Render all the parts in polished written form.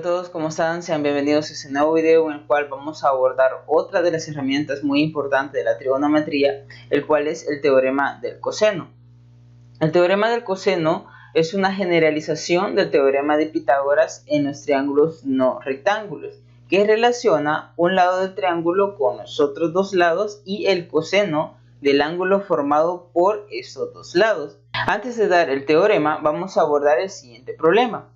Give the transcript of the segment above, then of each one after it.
Hola a todos, ¿cómo están? Sean bienvenidos a este nuevo video en el cual vamos a abordar otra de las herramientas muy importantes de la trigonometría, el cual es el teorema del coseno. El teorema del coseno es una generalización del teorema de Pitágoras en los triángulos no rectángulos, que relaciona un lado del triángulo con los otros dos lados y el coseno del ángulo formado por esos dos lados. Antes de dar el teorema, vamos a abordar el siguiente problema,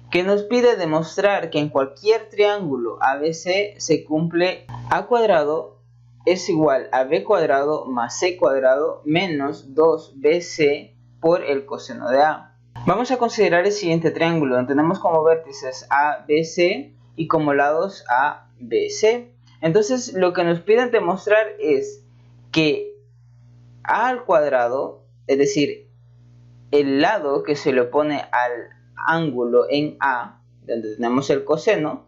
que nos pide demostrar que en cualquier triángulo ABC se cumple a cuadrado es igual a b cuadrado más c cuadrado menos 2bc por el coseno de a. Vamos a considerar el siguiente triángulo, donde tenemos como vértices ABC y como lados ABC. Entonces lo que nos piden demostrar es que a al cuadrado, es decir, el lado que se le opone al ángulo en A, donde tenemos el coseno,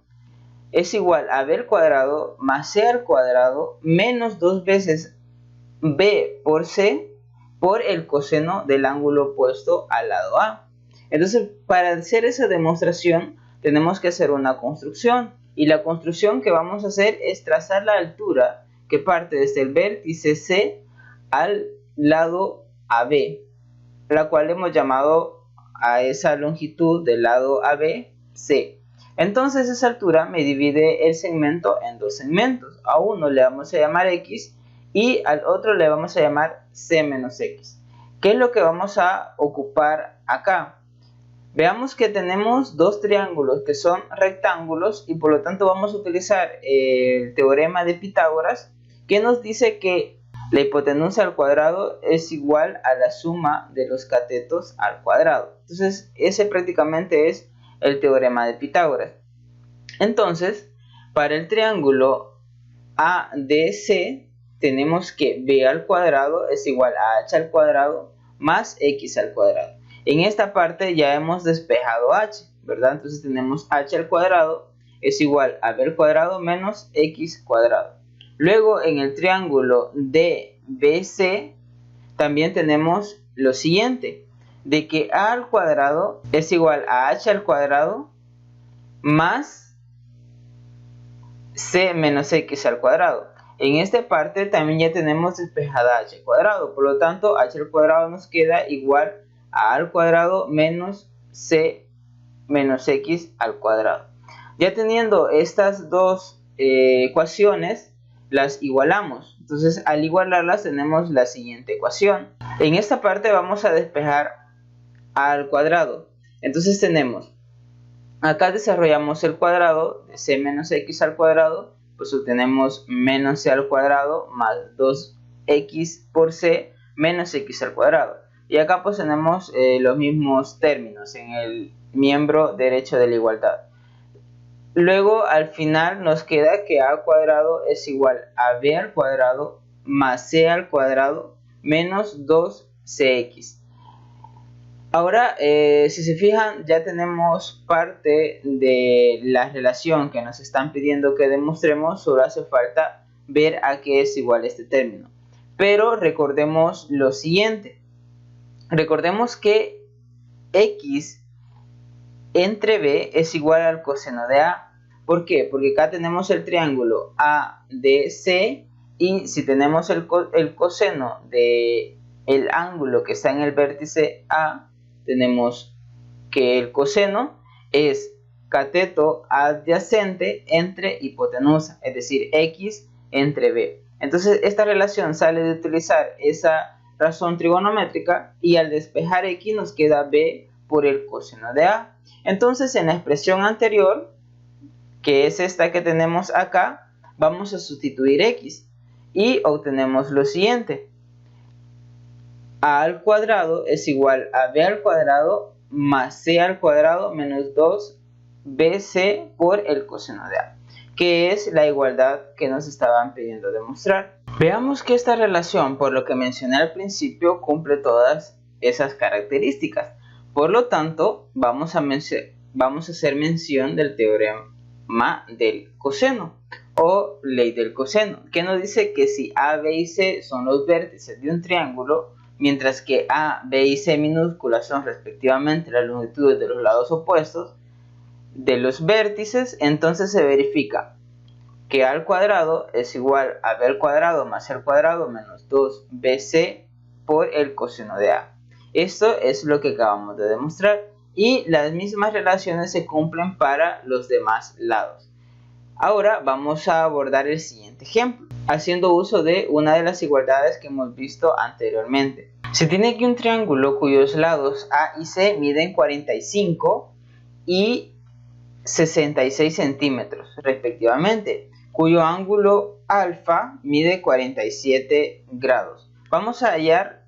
es igual a b al cuadrado más c al cuadrado menos 2 veces b por c por el coseno del ángulo opuesto al lado A. Entonces, para hacer esa demostración tenemos que hacer una construcción, y la construcción que vamos a hacer es trazar la altura que parte desde el vértice C al lado AB, la cual hemos llamado a esa longitud del lado AB C. Entonces esa altura me divide el segmento en dos segmentos. A uno le vamos a llamar X y al otro le vamos a llamar C menos X. ¿Qué es lo que vamos a ocupar acá? Veamos que tenemos dos triángulos que son rectángulos y por lo tanto vamos a utilizar el teorema de Pitágoras, que nos dice que la hipotenusa al cuadrado es igual a la suma de los catetos al cuadrado. Entonces ese prácticamente es el teorema de Pitágoras. Entonces, para el triángulo ADC tenemos que b al cuadrado es igual a h al cuadrado más x al cuadrado. En esta parte ya hemos despejado h, ¿verdad? Entonces tenemos h al cuadrado es igual a b al cuadrado menos x cuadrado. Luego en el triángulo DBC también tenemos lo siguiente, de que a al cuadrado es igual a h al cuadrado más c menos x al cuadrado. En esta parte también ya tenemos despejada h al cuadrado, por lo tanto h al cuadrado nos queda igual a al cuadrado menos c menos x al cuadrado. Ya teniendo estas dos ecuaciones, las igualamos. Entonces al igualarlas tenemos la siguiente ecuación. En esta parte vamos a despejar a al cuadrado. Entonces tenemos, acá desarrollamos el cuadrado de c menos x al cuadrado, pues obtenemos menos c al cuadrado más 2x por c menos x al cuadrado. Y acá pues tenemos los mismos términos en el miembro derecho de la igualdad. Luego al final nos queda que a al cuadrado es igual a b al cuadrado más c al cuadrado menos 2cx. Ahora si se fijan, ya tenemos parte de la relación que nos están pidiendo que demostremos, solo hace falta ver a qué es igual este término. Pero recordemos lo siguiente, recordemos que x entre b es igual al coseno de a. ¿Por qué? Porque acá tenemos el triángulo ADC y si tenemos el coseno del ángulo que está en el vértice A, tenemos que el coseno es cateto adyacente entre hipotenusa, es decir, x entre b. Entonces esta relación sale de utilizar esa razón trigonométrica y al despejar x nos queda b por el coseno de a. Entonces en la expresión anterior, que es esta que tenemos acá, vamos a sustituir x y obtenemos lo siguiente: a al cuadrado es igual a b al cuadrado más c al cuadrado menos 2bc por el coseno de a, que es la igualdad que nos estaban pidiendo demostrar. Veamos que esta relación, por lo que mencioné al principio, cumple todas esas características. Por lo tanto, vamos a hacer mención del teorema del coseno o ley del coseno, que nos dice que si A, B y C son los vértices de un triángulo, mientras que A, B y C minúsculas son respectivamente las longitudes de los lados opuestos, de los vértices, entonces se verifica que a al cuadrado es igual a b al cuadrado más c al cuadrado menos 2bc por el coseno de a. Esto es lo que acabamos de demostrar y las mismas relaciones se cumplen para los demás lados. Ahora vamos a abordar el siguiente ejemplo, haciendo uso de una de las igualdades que hemos visto anteriormente. Se tiene que un triángulo cuyos lados A y C miden 45 y 66 centímetros respectivamente, cuyo ángulo alfa mide 47 grados. Vamos a hallar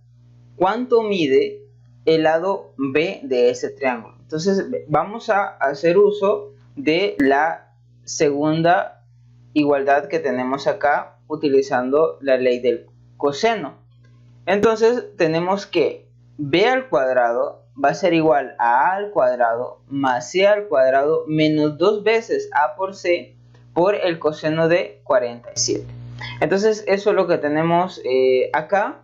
cuánto mide el lado B de ese triángulo. Entonces vamos a hacer uso de la segunda igualdad que tenemos acá utilizando la ley del coseno. Entonces tenemos que b al cuadrado va a ser igual a al cuadrado más c al cuadrado menos 2 veces a por c por el coseno de 47. Entonces eso es lo que tenemos acá,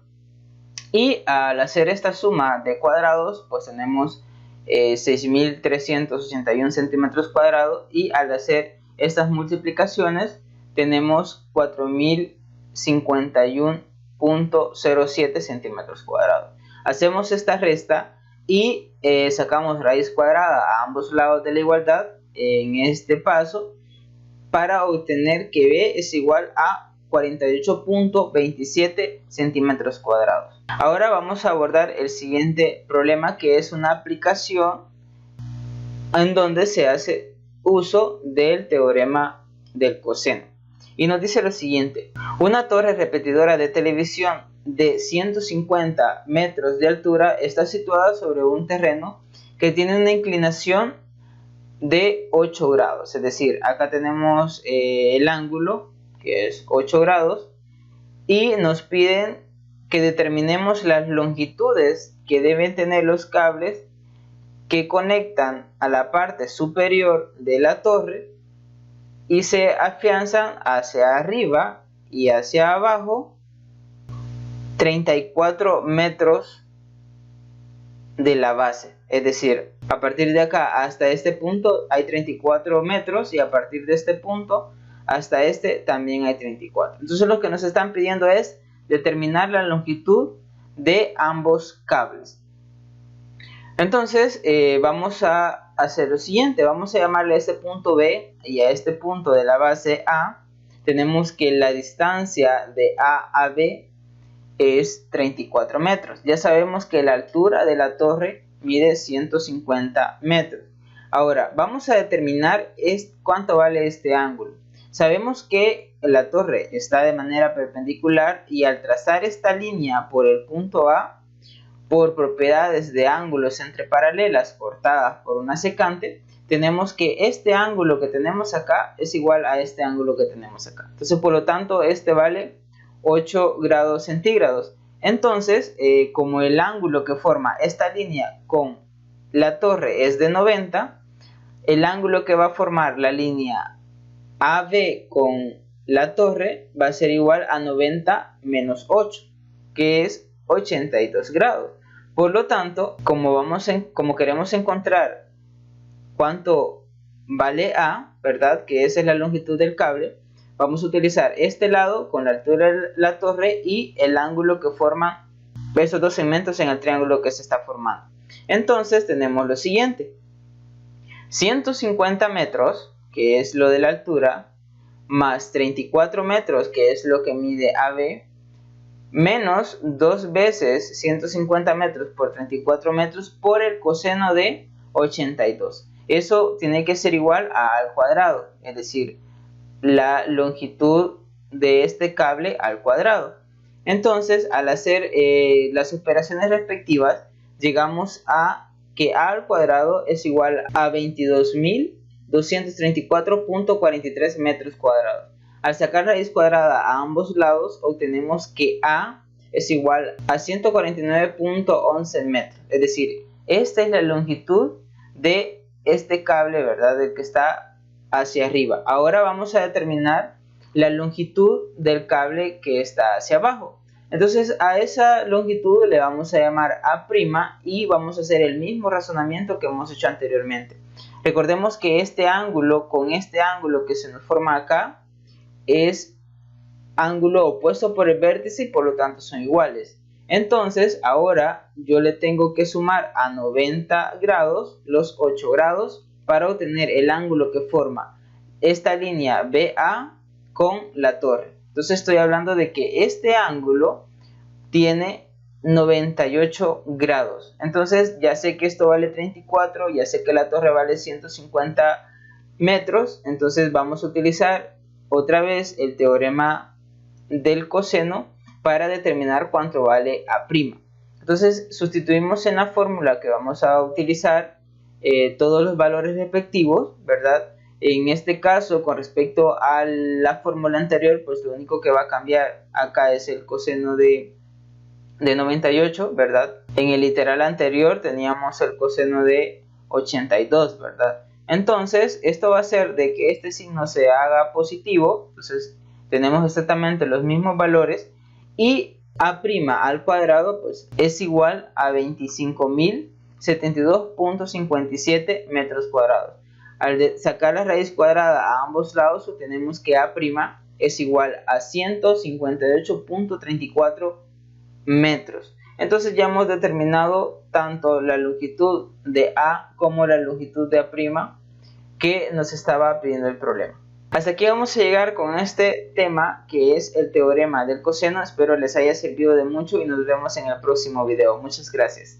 y al hacer esta suma de cuadrados pues tenemos 6.381 centímetros cuadrados, y al hacer estas multiplicaciones tenemos 4.051.07 centímetros cuadrados. Hacemos esta resta y sacamos raíz cuadrada a ambos lados de la igualdad en este paso para obtener que b es igual a 48.27 centímetros cuadrados. Ahora vamos a abordar el siguiente problema, que es una aplicación en donde se hace uso del teorema del coseno. Y nos dice lo siguiente: una torre repetidora de televisión de 150 metros de altura está situada sobre un terreno que tiene una inclinación de 8 grados. Es decir, acá tenemos el ángulo, que es 8 grados, y nos piden que determinemos las longitudes que deben tener los cables que conectan a la parte superior de la torre y se afianzan hacia arriba y hacia abajo 34 metros de la base. Es decir, a partir de acá hasta este punto hay 34 metros, y a partir de este punto hasta este también hay 34. Entonces lo que nos están pidiendo es determinar la longitud de ambos cables. Entonces vamos a hacer lo siguiente: vamos a llamarle a este punto B y a este punto de la base A. Tenemos que la distancia de A a B es 34 metros. Ya sabemos que la altura de la torre mide 150 metros. Ahora vamos a determinar cuánto vale este ángulo. Sabemos que la torre está de manera perpendicular, y al trazar esta línea por el punto A, por propiedades de ángulos entre paralelas cortadas por una secante, tenemos que este ángulo que tenemos acá es igual a este ángulo que tenemos acá. Entonces, por lo tanto, este vale 8 grados centígrados. Entonces, como el ángulo que forma esta línea con la torre es de 90, el ángulo que va a formar la línea AB con la torre va a ser igual a 90 menos 8, que es 82 grados. Por lo tanto, como queremos encontrar cuánto vale A, ¿verdad?, que esa es la longitud del cable, vamos a utilizar este lado con la altura de la torre y el ángulo que forman esos dos segmentos en el triángulo que se está formando. Entonces tenemos lo siguiente: 150 metros, que es lo de la altura, más 34 metros, que es lo que mide AB, menos 2 veces 150 metros por 34 metros por el coseno de 82. Eso tiene que ser igual a al cuadrado, es decir, la longitud de este cable al cuadrado. Entonces, al hacer las operaciones respectivas, llegamos a que a al cuadrado es igual a 22.234.43 metros cuadrados. Al sacar raíz cuadrada a ambos lados, obtenemos que A es igual a 149.11 metros. Es decir, esta es la longitud de este cable, ¿verdad?, del que está hacia arriba. Ahora vamos a determinar la longitud del cable que está hacia abajo. Entonces a esa longitud le vamos a llamar A' y vamos a hacer el mismo razonamiento que hemos hecho anteriormente. Recordemos que este ángulo con este ángulo que se nos forma acá es ángulo opuesto por el vértice y por lo tanto son iguales. Entonces ahora yo le tengo que sumar a 90 grados los 8 grados para obtener el ángulo que forma esta línea BA con la torre. Entonces estoy hablando de que este ángulo tiene 98 grados. Entonces ya sé que esto vale 34, ya sé que la torre vale 150 metros. Entonces vamos a utilizar otra vez el teorema del coseno para determinar cuánto vale A'. Entonces sustituimos en la fórmula que vamos a utilizar todos los valores respectivos, ¿verdad? En este caso, con respecto a la fórmula anterior, pues lo único que va a cambiar acá es el coseno de 98, ¿verdad? En el literal anterior teníamos el coseno de 82, ¿verdad? Entonces, esto va a hacer de que este signo se haga positivo. Entonces, tenemos exactamente los mismos valores y A' al cuadrado pues es igual a 25.072.57 metros cuadrados. Al sacar la raíz cuadrada a ambos lados, obtenemos que A' es igual a 158.34 metros. Entonces ya hemos determinado tanto la longitud de A como la longitud de A' que nos estaba pidiendo el problema. Hasta aquí vamos a llegar con este tema que es el teorema del coseno. Espero les haya servido de mucho y nos vemos en el próximo video. Muchas gracias.